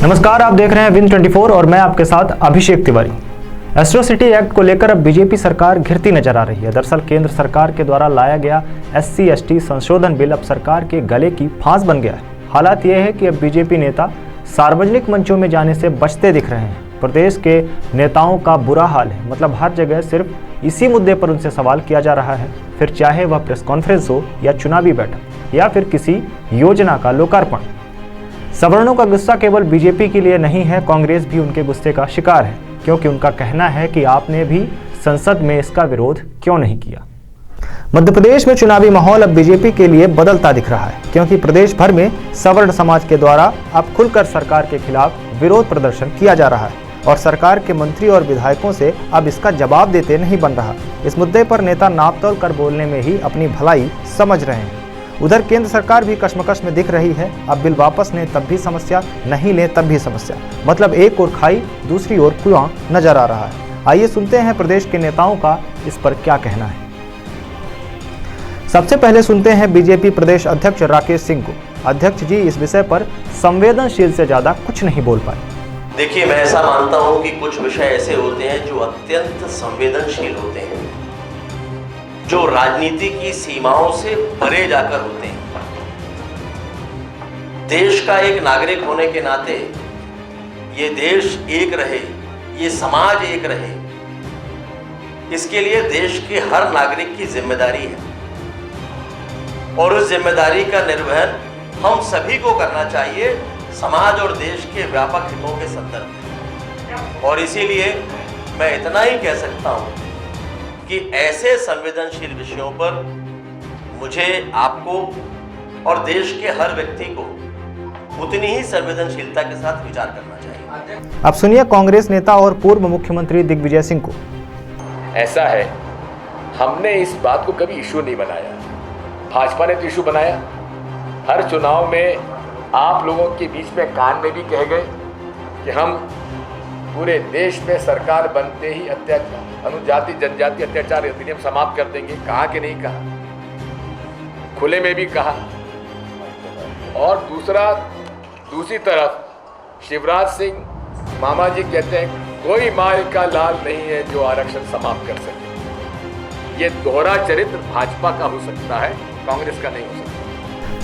नमस्कार, आप देख रहे हैं विन 24 और मैं आपके साथ अभिषेक तिवारी। एट्रोसिटी एक्ट को लेकर अब बीजेपी सरकार घिरती नजर आ रही है। दरअसल केंद्र सरकार के द्वारा लाया गया SC/ST संशोधन बिल अब सरकार के गले की फांस बन गया है। हालात यह है कि अब बीजेपी नेता सार्वजनिक मंचों में जाने से बचते दिख रहे हैं। प्रदेश के नेताओं का बुरा हाल है, मतलब हर जगह सिर्फ इसी मुद्दे पर उनसे सवाल किया जा रहा है, फिर चाहे वह प्रेस कॉन्फ्रेंस हो या चुनावी बैठक या फिर किसी योजना का लोकार्पण। सवर्णों का गुस्सा केवल बीजेपी के लिए नहीं है, कांग्रेस भी उनके गुस्से का शिकार है, क्योंकि उनका कहना है कि आपने भी संसद में इसका विरोध क्यों नहीं किया। मध्य प्रदेश में चुनावी माहौल अब बीजेपी के लिए बदलता दिख रहा है, क्योंकि प्रदेश भर में सवर्ण समाज के द्वारा अब खुलकर सरकार के खिलाफ विरोध प्रदर्शन किया जा रहा है और सरकार के मंत्री और विधायकों से अब इसका जवाब देते नहीं बन रहा। इस मुद्दे पर नेता नापतोल कर बोलने में ही अपनी भलाई समझ रहे हैं। उधर केंद्र सरकार भी कश्मकश में दिख रही है। अब बिल वापस लें तब भी समस्या, नहीं लें तब भी समस्या, मतलब एक ओर खाई दूसरी ओर कुआं नजर आ रहा है। आइए सुनते हैं प्रदेश के नेताओं का इस पर क्या कहना है। सबसे पहले सुनते हैं बीजेपी प्रदेश अध्यक्ष राकेश सिंह को। अध्यक्ष जी इस विषय पर संवेदनशील से ज्यादा कुछ नहीं बोल पाए। देखिए, मैं ऐसा मानता हूं कि कुछ विषय ऐसे होते हैं जो अत्यंत संवेदनशील होते हैं, जो राजनीति की सीमाओं से परे जाकर होते हैं। देश का एक नागरिक होने के नाते ये देश एक रहे, ये समाज एक रहे, इसके लिए देश के हर नागरिक की जिम्मेदारी है और उस जिम्मेदारी का निर्वहन हम सभी को करना चाहिए समाज और देश के व्यापक हितों के संदर्भ में। और इसीलिए मैं इतना ही कह सकता हूं कि ऐसे संवेदनशील विषयों पर मुझे, आपको और देश के हर व्यक्ति को उतनी ही संवेदनशीलता के साथ विचार करना चाहिए। अब सुनिए कांग्रेस नेता और पूर्व मुख्यमंत्री दिग्विजय सिंह को। ऐसा है, हमने इस बात को कभी इशू नहीं बनाया, भाजपा ने तो इशू बनाया। हर चुनाव में आप लोगों के बीच में कान में भी कह गए कि हम पूरे देश में सरकार बनते ही अत्याचार, अनुजाति जनजाति अत्याचार अधिनियम समाप्त कर देंगे। कहा कि नहीं कहा, खुले में भी कहा। और दूसरी तरफ शिवराज सिंह मामा जी कहते हैं कोई माल का लाल नहीं है जो आरक्षण समाप्त कर सके। ये दोहरा चरित्र भाजपा का हो सकता है, कांग्रेस का नहीं हो सकता।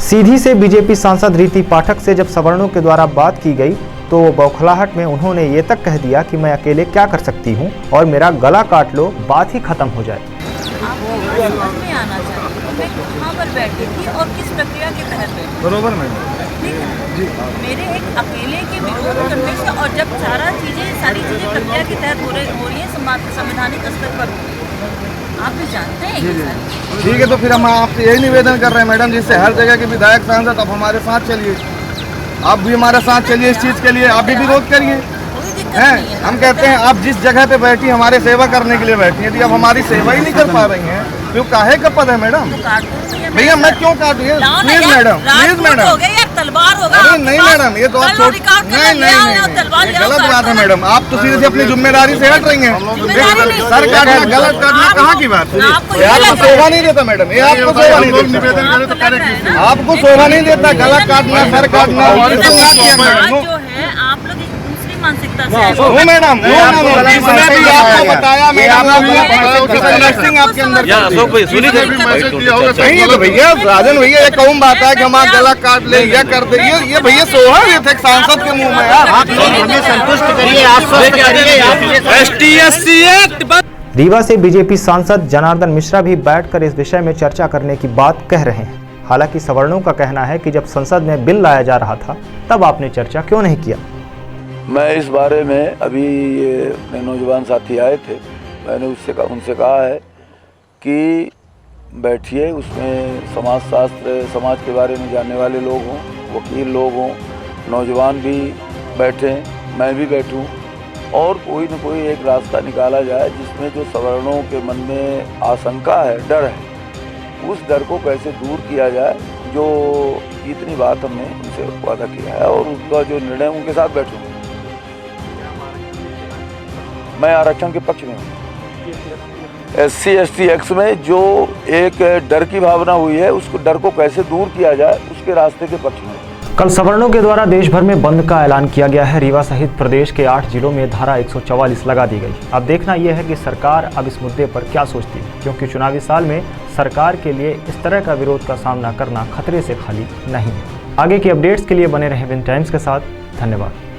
सीधी से बीजेपी सांसद रीति पाठक से जब सवर्णों के द्वारा बात की गई तो बौखलाहट में उन्होंने ये तक कह दिया कि मैं अकेले क्या कर सकती हूँ और मेरा गला काट लो, बात ही खत्म हो जाए। आपको समझ में आना चाहिए मैं कहाँ पर बैठी थी और किस प्रक्रिया के तहत बैठी। बरोबर मैम, ठीक है, मेरे एक अकेले के विरोध करने से, और जब सारी चीजें प्रक्रिया के तहत हो रही है, संवैधानिक स्तर पर, आप भी जानते हैं ये सारी। ठीक है, तो फिर हम आपसे यही निवेदन कर रहे हैं मैडम, जिससे हर जगह के विधायक सांसद अब हमारे साथ चलिए, आप भी हमारे साथ चलिए, इस चीज़ के लिए आप भी विरोध करिए। हैं, हम कहते हैं आप जिस जगह पे बैठी हमारे सेवा करने के लिए बैठी हैं, यदि आप हमारी सेवा ही नहीं कर पा रही हैं तो काहे का पद है मैडम? भैया मैं क्यों काटूँ? Please madam, please madam. अरे नहीं मैडम, ये तो आप नहीं, गलत बात है मैडम। आप तो सीधे अपनी जिम्मेदारी से हट रही हैं। सर काटना, गलत काटना कहाँ की बात है? आपको शोभा नहीं देता मैडम, ये आपको शोभा नहीं देता, आपको शोभा नहीं देता। गलत काटना, सर काटना, आप लोग मानसिकता से मैडम, आपको बताया मैडम, आपके अंदर नहीं है तो भैया राजन भैया, ये कौन बात है कि हम गला काट ले या कर दे? ये भैया सोहा ये थे सांसद के मुंह में यार। हमें संतुष्ट करिए। रीवा से बीजेपी सांसद जनार्दन मिश्रा भी बैठकर इस विषय में चर्चा करने की बात कह रहे हैं। हालांकि सवर्णों का कहना है कि जब संसद में बिल लाया जा रहा था तब आपने चर्चा क्यों नहीं किया। मैं इस बारे में अभी ये अपने नौजवान साथी आए थे, मैंने उनसे कहा है कि बैठिए, उसमें समाजशास्त्र, समाज के बारे में जानने वाले लोग हों, वकील लोग हों, नौजवान भी बैठें, मैं भी बैठूं और कोई न कोई एक रास्ता निकाला जाए जिसमें जो सवर्णों के मन में आशंका है, डर है, उस डर को कैसे दूर किया जाए। जो इतनी बात हमने उनसे वादा किया है और उसका जो निर्णय उनके साथ बैठूंगा। मैं आरक्षण के पक्ष में हूँ। SC/ST एक्ट में जो एक डर की भावना हुई है, उसको डर को कैसे दूर किया जाए उसके रास्ते के पक्ष में। कल सवर्णों के द्वारा देश भर में बंद का ऐलान किया गया है। रीवा सहित प्रदेश के 8 जिलों में धारा 144 लगा दी गई। अब देखना यह है कि सरकार अब इस मुद्दे पर क्या सोचती है, क्योंकि चुनावी साल में सरकार के लिए इस तरह का विरोध का सामना करना खतरे से खाली नहीं है। आगे की अपडेट्स के लिए बने रहें विन टाइम्स के साथ। धन्यवाद।